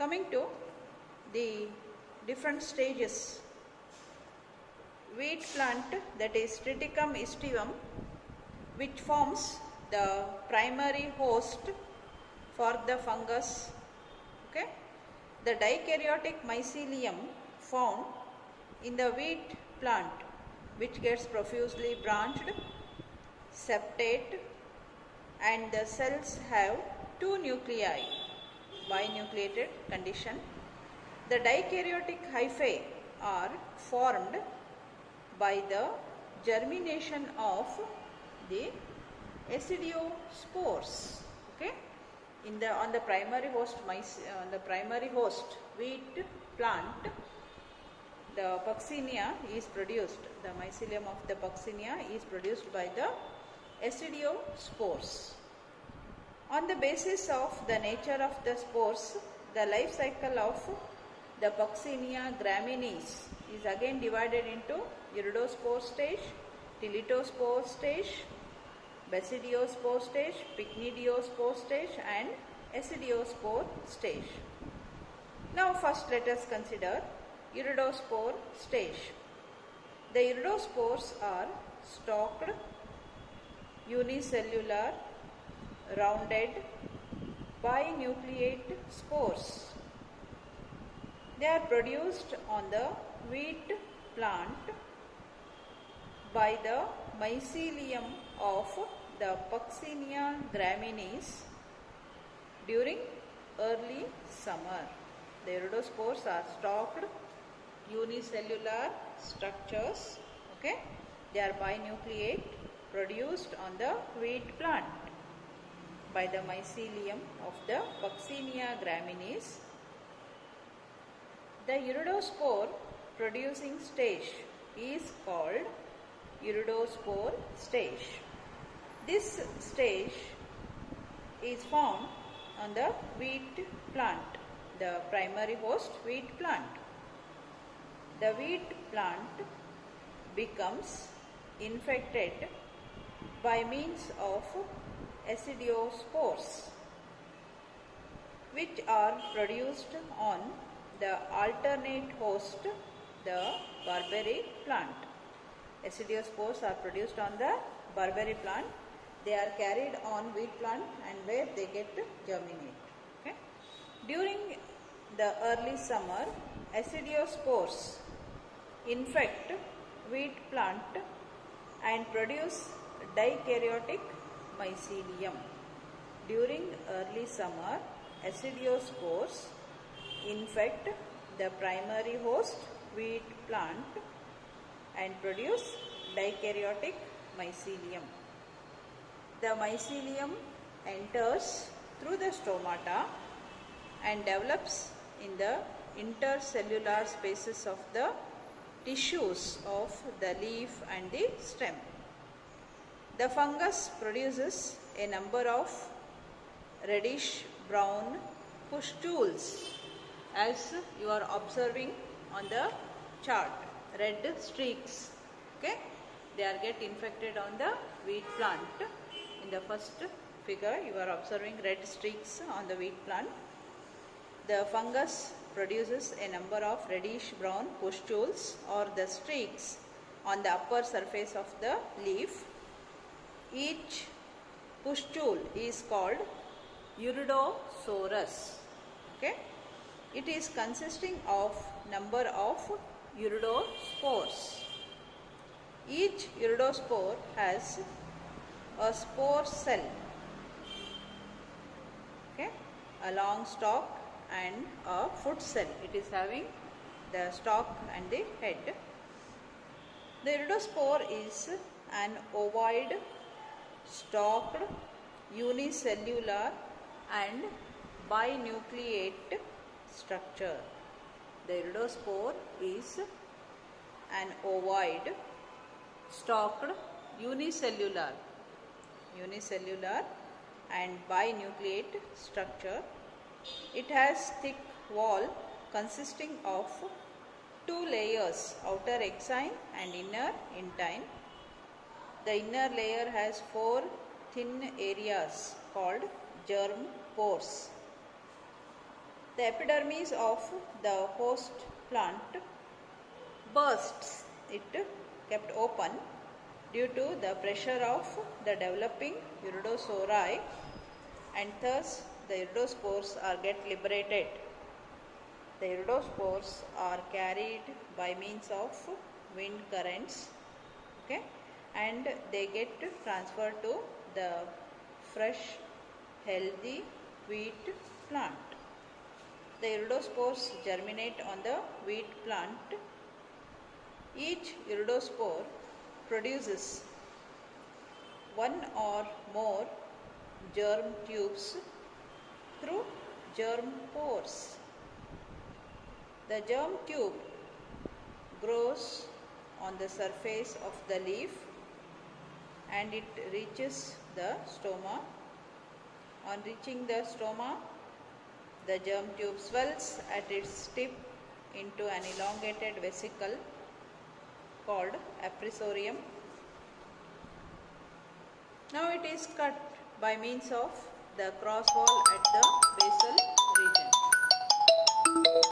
Coming to the different stages, wheat plant, that is Triticum aestivum, which forms the primary host for the fungus. Okay, the dikaryotic mycelium found in the wheat plant, which gets profusely branched, septate, and the cells have two nuclei, binucleated condition. The dikaryotic hyphae are formed by the germination of the acidiospores. Okay, on the primary host wheat plant, the Puccinia is produced. The mycelium of the Puccinia is produced by the acidiospores. On the basis of the nature of the spores, the life cycle of the Puccinia graminis is again divided into iridospore stage, teletospore stage, basidiospore stage, pycnidiospore stage, and acidiospore stage. Now first let us consider iridospore stage. The iridospores are stalked, unicellular, rounded, binucleate spores. They are produced on the wheat plant by the mycelium of the Puccinia graminis during early summer. The iridospores are stalked, unicellular structures. Okay, they are binucleate, produced on the wheat plant by the mycelium of the Puccinia graminis. The iridospore producing stage is called iridospore stage. This stage is found on the wheat plant, the primary host wheat plant. The wheat plant becomes infected by means of acidiospores, which are produced on the alternate host, the barberry plant. Acidiospores are produced on the barberry plant. They are carried on wheat plant and where they get to germinate. Okay. During the early summer, acidiospores infect wheat plant and produce dikaryotic mycelium. During early summer, acidiospores infect the primary host wheat plant and produce dikaryotic mycelium. The mycelium enters through the stomata and develops in the intercellular spaces of the tissues of the leaf and the stem. The fungus produces a number of reddish brown pustules, as you are observing on the chart, red streaks. Okay, they get infected on the wheat plant. In the first figure, you are observing red streaks on the wheat plant. The fungus produces a number of reddish brown pustules or the streaks on the upper surface of the leaf. Each pustule is called iridosorus. Okay, it is consisting of number of iridospores. Each iridospore has a spore cell, okay, a long stalk and a foot cell. It is having the stalk and the head. The iridospore is an ovoid, stalked, unicellular and binucleate structure. The iridospore is an ovoid, stalked, unicellular and binucleate structure. It has thick wall consisting of two layers, outer exine and inner intine. The inner layer has four thin areas called germ pores. the epidermis of the host plant bursts. It kept open due to the pressure of the developing iridosaurii, and thus the iridospores are get liberated. The iridospores are carried by means of wind currents, okay, and they get transferred to the fresh, healthy wheat plant. The iridospores germinate on the wheat plant. Each iridospore produces one or more germ tubes through germ pores. The germ tube grows on the surface of the leaf and it reaches the stoma. On reaching the stoma, the germ tube swells at its tip into an elongated vesicle called appressorium. Now it is cut by means of the cross wall at the basal region.